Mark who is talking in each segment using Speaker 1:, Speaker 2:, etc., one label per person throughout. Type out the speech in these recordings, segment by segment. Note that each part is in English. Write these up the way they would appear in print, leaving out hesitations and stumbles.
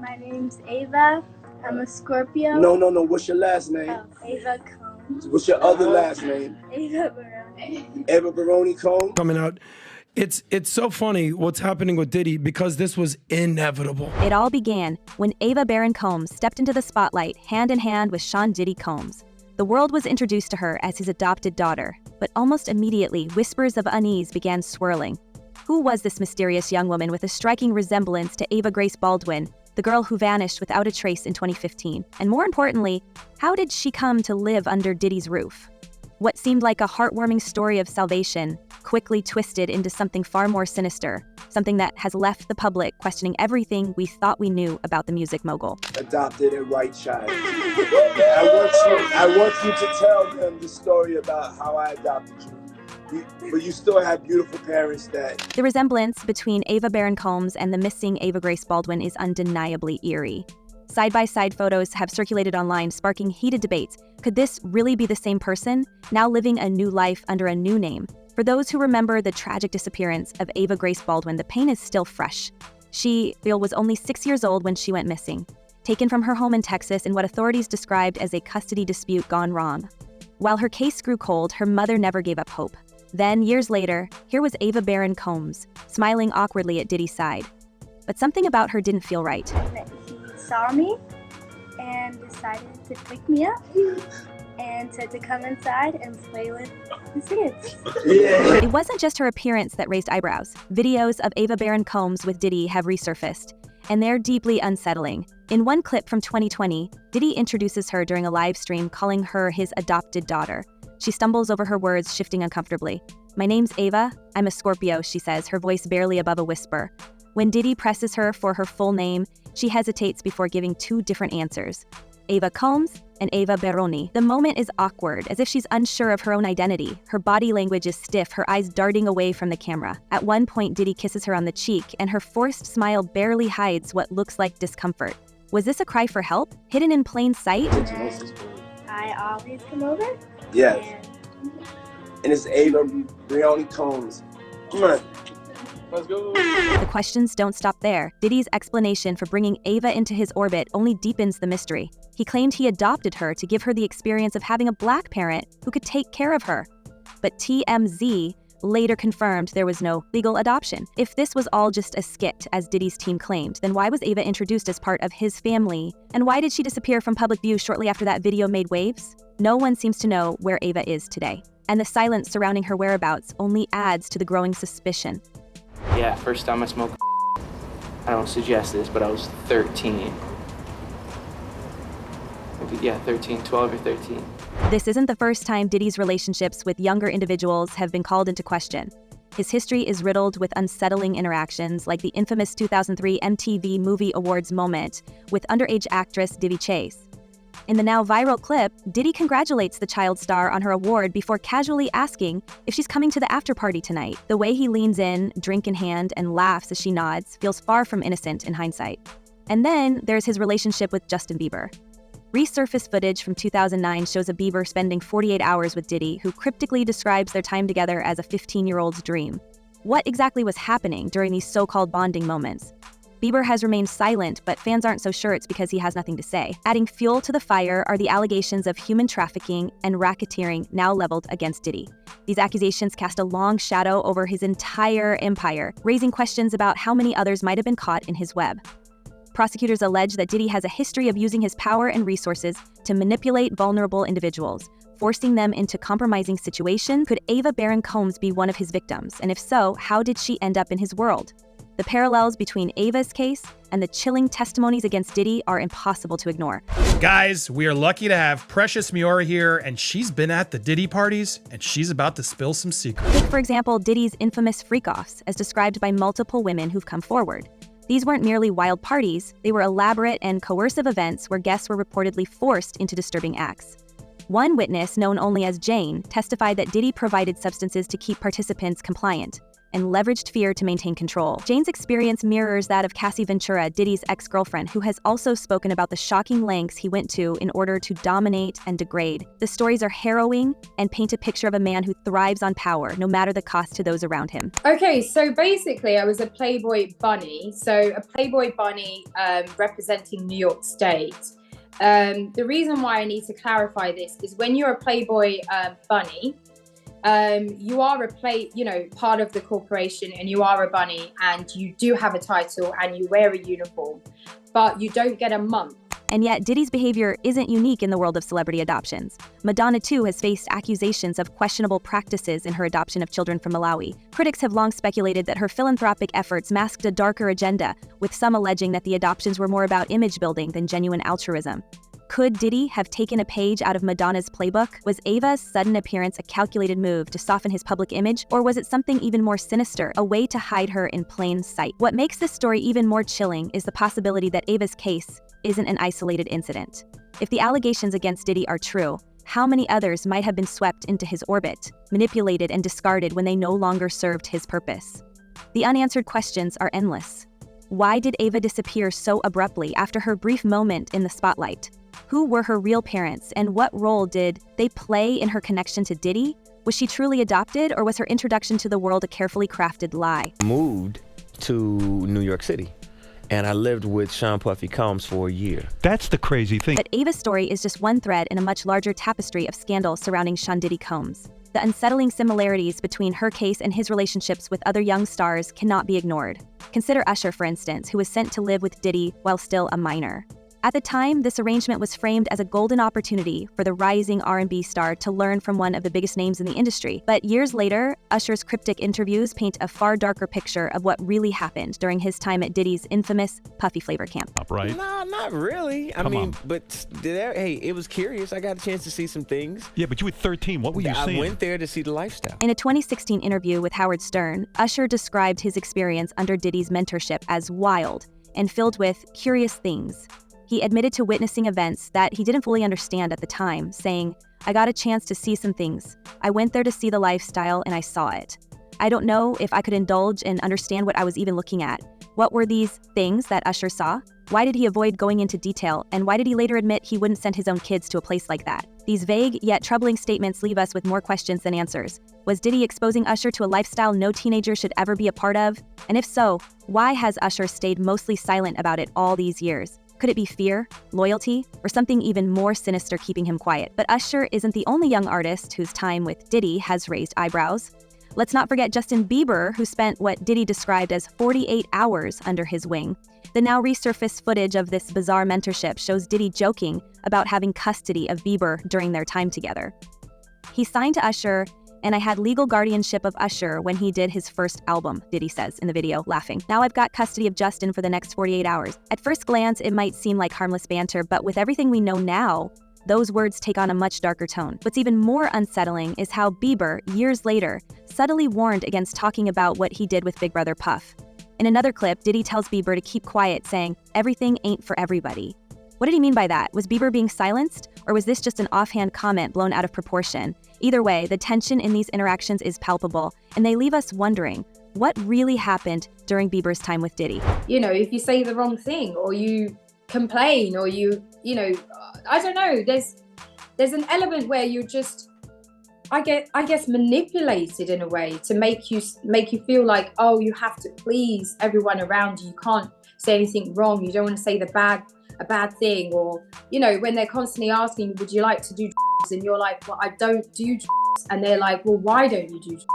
Speaker 1: My name's Ava. I'm a Scorpio.
Speaker 2: No. What's your last name?
Speaker 1: Oh, Ava Combs.
Speaker 2: What's your other last name?
Speaker 1: Ava Baroni.
Speaker 2: Ava Baroni Combs.
Speaker 3: Coming out. It's so funny what's happening with Diddy because this was inevitable.
Speaker 4: It all began when Ava Baron Combs stepped into the spotlight hand in hand with Sean Diddy Combs. The world was introduced to her as his adopted daughter, but almost immediately whispers of unease began swirling. Who was this mysterious young woman with a striking resemblance to Ava Grace Baldwin, the girl who vanished without a trace in 2015? And more importantly, how did she come to live under Diddy's roof? What seemed like a heartwarming story of salvation quickly twisted into something far more sinister, something that has left the public questioning everything we thought we knew about the music mogul.
Speaker 2: Adopted a white child. I want you to tell them the story about how I adopted you. But you still have beautiful parents that...
Speaker 4: The resemblance between Ava Baron Combs and the missing Ava Grace Baldwin is undeniably eerie. Side-by-side photos have circulated online, sparking heated debates. Could this really be the same person, now living a new life under a new name? For those who remember the tragic disappearance of Ava Grace Baldwin, the pain is still fresh. She was only 6 years old when she went missing, taken from her home in Texas in what authorities described as a custody dispute gone wrong. While her case grew cold, her mother never gave up hope. Then, years later, here was Ava Baron Combs, smiling awkwardly at Diddy's side. But something about her didn't feel right.
Speaker 1: He saw me and decided to pick me up and said to come inside and play with the kids.
Speaker 2: Yeah.
Speaker 4: It wasn't just her appearance that raised eyebrows. Videos of Ava Baron Combs with Diddy have resurfaced, and they're deeply unsettling. In one clip from 2020, Diddy introduces her during a live stream, calling her his adopted daughter. She stumbles over her words, shifting uncomfortably. "My name's Ava. I'm a Scorpio," she says, her voice barely above a whisper. When Diddy presses her for her full name, she hesitates before giving two different answers: Ava Combs and Ava Baroni. The moment is awkward, as if she's unsure of her own identity. Her body language is stiff, her eyes darting away from the camera. At one point, Diddy kisses her on the cheek, and her forced smile barely hides what looks like discomfort. Was this a cry for help, hidden in plain sight?
Speaker 1: I always come over.
Speaker 2: Yes. And it's Ava Baron Combs. Let's go.
Speaker 4: The questions don't stop there. Diddy's explanation for bringing Ava into his orbit only deepens the mystery. He claimed he adopted her to give her the experience of having a black parent who could take care of her. But TMZ later confirmed there was no legal adoption. If this was all just a skit, as Diddy's team claimed, then why was Ava introduced as part of his family? And why did she disappear from public view shortly after that video made waves? No one seems to know where Ava is today. And the silence surrounding her whereabouts only adds to the growing suspicion.
Speaker 5: Yeah, first time I smoked, I don't suggest this, but I was 13. Yeah, 12 or 13.
Speaker 4: This isn't the first time Diddy's relationships with younger individuals have been called into question. His history is riddled with unsettling interactions, like the infamous 2003 MTV Movie Awards moment with underage actress Diddy Chase. In the now viral clip, Diddy congratulates the child star on her award before casually asking if she's coming to the after party tonight. The way he leans in, drink in hand, and laughs as she nods feels far from innocent in hindsight. And then there's his relationship with Justin Bieber. Resurfaced footage from 2009 shows a Bieber spending 48 hours with Diddy, who cryptically describes their time together as a 15-year-old's dream. What exactly was happening during these so-called bonding moments? Bieber has remained silent, but fans aren't so sure it's because he has nothing to say. Adding fuel to the fire are the allegations of human trafficking and racketeering now leveled against Diddy. These accusations cast a long shadow over his entire empire, raising questions about how many others might have been caught in his web. Prosecutors allege that Diddy has a history of using his power and resources to manipulate vulnerable individuals, forcing them into compromising situations. Could Ava Baron Combs be one of his victims? And if so, how did she end up in his world? The parallels between Ava's case and the chilling testimonies against Diddy are impossible to ignore.
Speaker 6: Guys, we are lucky to have Precious Miora here, and she's been at the Diddy parties, and she's about to spill some secrets.
Speaker 4: Take, for example, Diddy's infamous freakoffs, as described by multiple women who've come forward. These weren't merely wild parties, they were elaborate and coercive events where guests were reportedly forced into disturbing acts. One witness, known only as Jane, testified that Diddy provided substances to keep participants compliant. and leveraged fear to maintain control. Jane's experience mirrors that of Cassie Ventura, Diddy's ex-girlfriend, who has also spoken about the shocking lengths he went to in order to dominate and degrade. The stories are harrowing and paint a picture of a man who thrives on power, no matter the cost to those around him.
Speaker 7: Okay, so basically I was a Playboy bunny. So a Playboy bunny representing New York State. The reason why I need to clarify this is when you're a Playboy bunny, you are part of the corporation, and you are a bunny, and you do have a title and you wear a uniform, but you don't get a month.
Speaker 4: And yet, Diddy's behavior isn't unique in the world of celebrity adoptions. Madonna, too, has faced accusations of questionable practices in her adoption of children from Malawi. Critics have long speculated that her philanthropic efforts masked a darker agenda, with some alleging that the adoptions were more about image building than genuine altruism. Could Diddy have taken a page out of Madonna's playbook? Was Ava's sudden appearance a calculated move to soften his public image, or was it something even more sinister, a way to hide her in plain sight? What makes this story even more chilling is the possibility that Ava's case isn't an isolated incident. If the allegations against Diddy are true, how many others might have been swept into his orbit, manipulated and discarded when they no longer served his purpose? The unanswered questions are endless. Why did Ava disappear so abruptly after her brief moment in the spotlight? Who were her real parents, and what role did they play in her connection to Diddy? Was she truly adopted, or was her introduction to the world a carefully crafted lie?
Speaker 8: Moved to New York City, and I lived with Sean Puffy Combs for a year.
Speaker 9: That's the crazy thing.
Speaker 4: But Ava's story is just one thread in a much larger tapestry of scandal surrounding Sean Diddy Combs. The unsettling similarities between her case and his relationships with other young stars cannot be ignored. Consider Usher, for instance, who was sent to live with Diddy while still a minor. At the time, this arrangement was framed as a golden opportunity for the rising R&B star to learn from one of the biggest names in the industry. But years later, Usher's cryptic interviews paint a far darker picture of what really happened during his time at Diddy's infamous Puffy Flavor camp.
Speaker 9: Right?
Speaker 8: No, not really. I mean, but hey, it was curious. I got a chance to see some things.
Speaker 9: Yeah, but you were 13. What were you seeing?
Speaker 8: I went there to see the lifestyle.
Speaker 4: In a 2016 interview with Howard Stern, Usher described his experience under Diddy's mentorship as wild and filled with curious things. He admitted to witnessing events that he didn't fully understand at the time, saying, "I got a chance to see some things. I went there to see the lifestyle and I saw it. I don't know if I could indulge and understand what I was even looking at. What were these things that Usher saw? Why did he avoid going into detail, and why did he later admit he wouldn't send his own kids to a place like that?" These vague yet troubling statements leave us with more questions than answers. Was Diddy exposing Usher to a lifestyle no teenager should ever be a part of? And if so, why has Usher stayed mostly silent about it all these years? Could it be fear, loyalty, or something even more sinister keeping him quiet? But Usher isn't the only young artist whose time with Diddy has raised eyebrows. Let's not forget Justin Bieber, who spent what Diddy described as 48 hours under his wing. The now resurfaced footage of this bizarre mentorship shows Diddy joking about having custody of Bieber during their time together. He signed to Usher, and I had legal guardianship of Usher when he did his first album, Diddy says in the video, laughing. Now I've got custody of Justin for the next 48 hours. At first glance, it might seem like harmless banter, but with everything we know now, those words take on a much darker tone. What's even more unsettling is how Bieber, years later, subtly warned against talking about what he did with Big Brother Puff. In another clip, Diddy tells Bieber to keep quiet, saying, "Everything ain't for everybody." What did he mean by that? Was Bieber being silenced? Or was this just an offhand comment blown out of proportion? Either way, the tension in these interactions is palpable, and they leave us wondering, what really happened during Bieber's time with Diddy?
Speaker 7: You know, if you say the wrong thing, or you complain, or you know, I don't know, there's an element where you're just, I guess manipulated in a way to make you feel like, oh, you have to please everyone around you. You can't say anything wrong. You don't want to say a bad thing, or, you know, when they're constantly asking, would you like to do drugs? And you're like, well, I don't do drugs. And they're like, well, why don't you do drugs?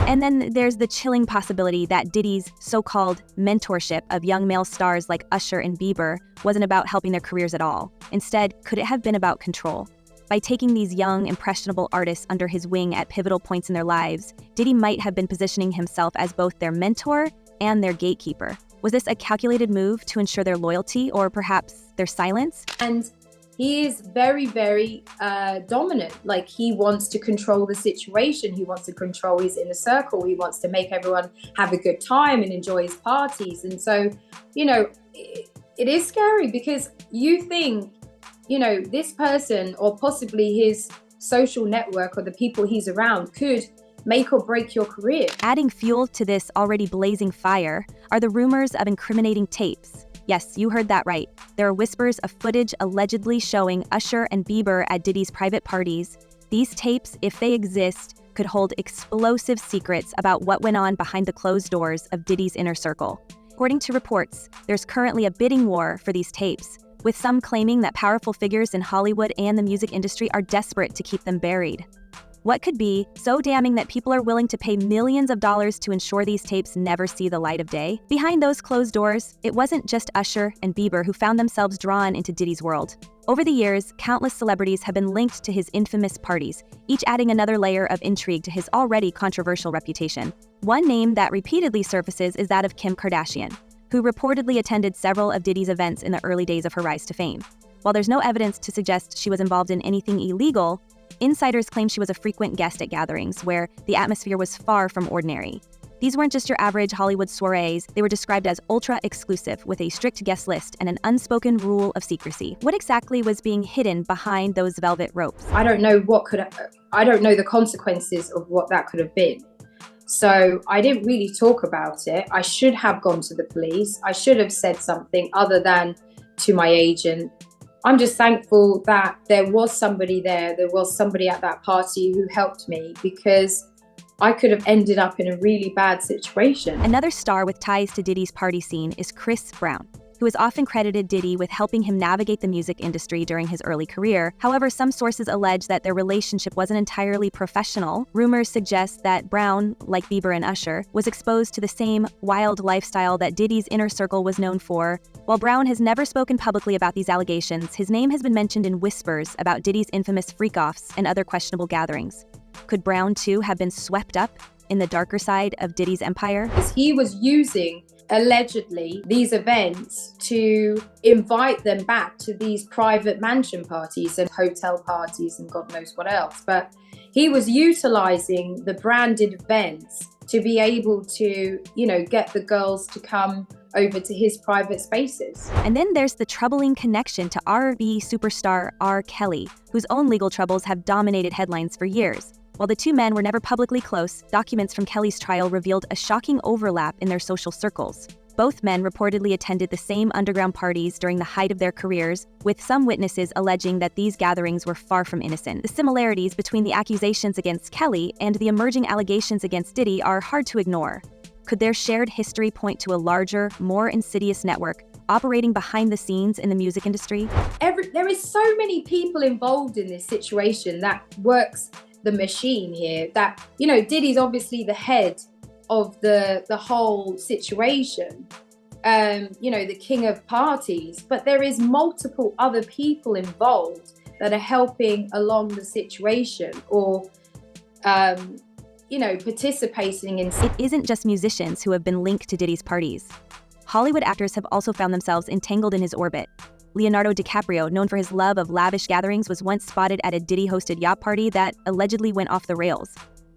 Speaker 4: And then there's the chilling possibility that Diddy's so-called mentorship of young male stars like Usher and Bieber wasn't about helping their careers at all. Instead, could it have been about control? By taking these young, impressionable artists under his wing at pivotal points in their lives, Diddy might have been positioning himself as both their mentor and their gatekeeper. Was this a calculated move to ensure their loyalty, or perhaps their silence?
Speaker 7: And he is very, very dominant. Like, he wants to control the situation. He wants to control his inner circle. He wants to make everyone have a good time and enjoy his parties. And so, you know, it is scary, because you think, you know, this person, or possibly his social network or the people he's around, could make or break your career.
Speaker 4: Adding fuel to this already blazing fire are the rumors of incriminating tapes. Yes, you heard that right. There are whispers of footage allegedly showing Usher and Bieber at Diddy's private parties. These tapes, if they exist, could hold explosive secrets about what went on behind the closed doors of Diddy's inner circle. According to reports, there's currently a bidding war for these tapes, with some claiming that powerful figures in Hollywood and the music industry are desperate to keep them buried. What could be so damning that people are willing to pay millions of dollars to ensure these tapes never see the light of day? Behind those closed doors, it wasn't just Usher and Bieber who found themselves drawn into Diddy's world. Over the years, countless celebrities have been linked to his infamous parties, each adding another layer of intrigue to his already controversial reputation. One name that repeatedly surfaces is that of Kim Kardashian, who reportedly attended several of Diddy's events in the early days of her rise to fame. While there's no evidence to suggest she was involved in anything illegal, insiders claim she was a frequent guest at gatherings where the atmosphere was far from ordinary. These weren't just your average Hollywood soirees, they were described as ultra-exclusive with a strict guest list and an unspoken rule of secrecy. What exactly was being hidden behind those velvet ropes?
Speaker 7: I don't know the consequences of what that could have been. So I didn't really talk about it. I should have gone to the police. I should have said something other than to my agent. I'm just thankful that there was somebody there. There was somebody at that party who helped me, because I could have ended up in a really bad situation.
Speaker 4: Another star with ties to Diddy's party scene is Chris Brown, who has often credited Diddy with helping him navigate the music industry during his early career. However, some sources allege that their relationship wasn't entirely professional. Rumors suggest that Brown, like Bieber and Usher, was exposed to the same wild lifestyle that Diddy's inner circle was known for. While Brown has never spoken publicly about these allegations, his name has been mentioned in whispers about Diddy's infamous freakoffs and other questionable gatherings. Could Brown, too, have been swept up in the darker side of Diddy's empire?
Speaker 7: He was using, allegedly, these events to invite them back to these private mansion parties and hotel parties and God knows what else. But he was utilizing the branded events to be able to, get the girls to come over to his private spaces.
Speaker 4: And then there's the troubling connection to R&B superstar R. Kelly, whose own legal troubles have dominated headlines for years. While the two men were never publicly close, documents from Kelly's trial revealed a shocking overlap in their social circles. Both men reportedly attended the same underground parties during the height of their careers, with some witnesses alleging that these gatherings were far from innocent. The similarities between the accusations against Kelly and the emerging allegations against Diddy are hard to ignore. Could their shared history point to a larger, more insidious network operating behind the scenes in the music industry?
Speaker 7: There is so many people involved in this situation that works the machine here, that, Diddy's obviously the head of the whole situation, the king of parties, but there is multiple other people involved that are helping along the situation or, participating in.
Speaker 4: It isn't just musicians who have been linked to Diddy's parties. Hollywood actors have also found themselves entangled in his orbit. Leonardo DiCaprio, known for his love of lavish gatherings, was once spotted at a Diddy-hosted yacht party that allegedly went off the rails.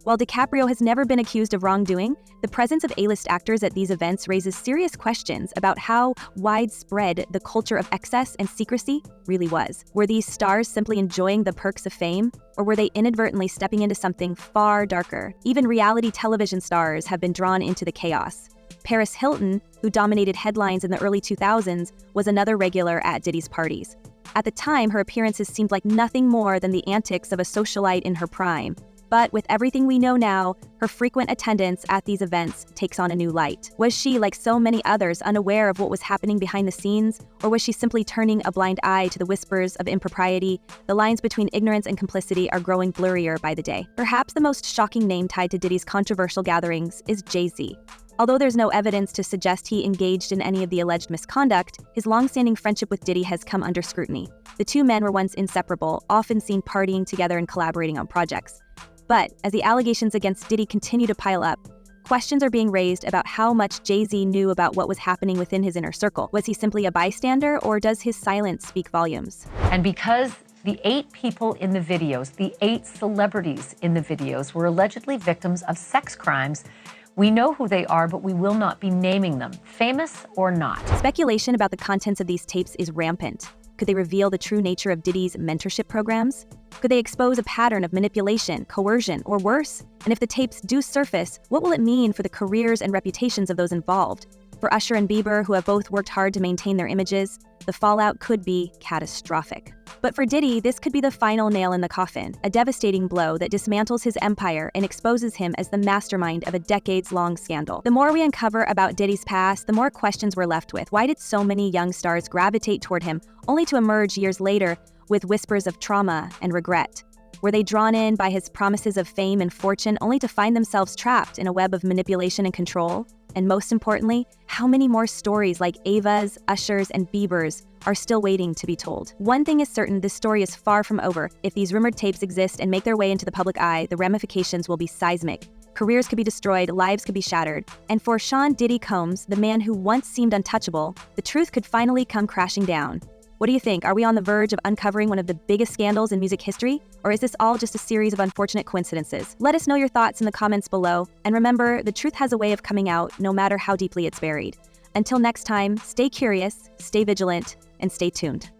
Speaker 4: While DiCaprio has never been accused of wrongdoing, the presence of A-list actors at these events raises serious questions about how widespread the culture of excess and secrecy really was. Were these stars simply enjoying the perks of fame, or were they inadvertently stepping into something far darker? Even reality television stars have been drawn into the chaos. Paris Hilton, who dominated headlines in the early 2000s, was another regular at Diddy's parties. At the time, her appearances seemed like nothing more than the antics of a socialite in her prime. But with everything we know now, her frequent attendance at these events takes on a new light. Was she, like so many others, unaware of what was happening behind the scenes? Or was she simply turning a blind eye to the whispers of impropriety? The lines between ignorance and complicity are growing blurrier by the day. Perhaps the most shocking name tied to Diddy's controversial gatherings is Jay-Z. Although there's no evidence to suggest he engaged in any of the alleged misconduct, his long-standing friendship with Diddy has come under scrutiny. The two men were once inseparable, often seen partying together and collaborating on projects. But as the allegations against Diddy continue to pile up, questions are being raised about how much Jay-Z knew about what was happening within his inner circle. Was he simply a bystander, or does his silence speak volumes?
Speaker 10: And because the 8 people in the videos, the 8 celebrities in the videos, were allegedly victims of sex crimes, we know who they are, but we will not be naming them, famous or not.
Speaker 4: Speculation about the contents of these tapes is rampant. Could they reveal the true nature of Diddy's mentorship programs? Could they expose a pattern of manipulation, coercion, or worse? And if the tapes do surface, what will it mean for the careers and reputations of those involved? For Usher and Bieber, who have both worked hard to maintain their images, the fallout could be catastrophic. But for Diddy, this could be the final nail in the coffin, a devastating blow that dismantles his empire and exposes him as the mastermind of a decades-long scandal. The more we uncover about Diddy's past, the more questions we're left with. Why did so many young stars gravitate toward him, only to emerge years later with whispers of trauma and regret? Were they drawn in by his promises of fame and fortune, only to find themselves trapped in a web of manipulation and control? And most importantly, how many more stories like Ava's, Usher's, and Bieber's are still waiting to be told? One thing is certain, this story is far from over. If these rumored tapes exist and make their way into the public eye, the ramifications will be seismic. Careers could be destroyed, lives could be shattered. And for Sean Diddy Combs, the man who once seemed untouchable, the truth could finally come crashing down. What do you think? Are we on the verge of uncovering one of the biggest scandals in music history? Or is this all just a series of unfortunate coincidences? Let us know your thoughts in the comments below. And remember, the truth has a way of coming out no matter how deeply it's buried. Until next time, stay curious, stay vigilant, and stay tuned.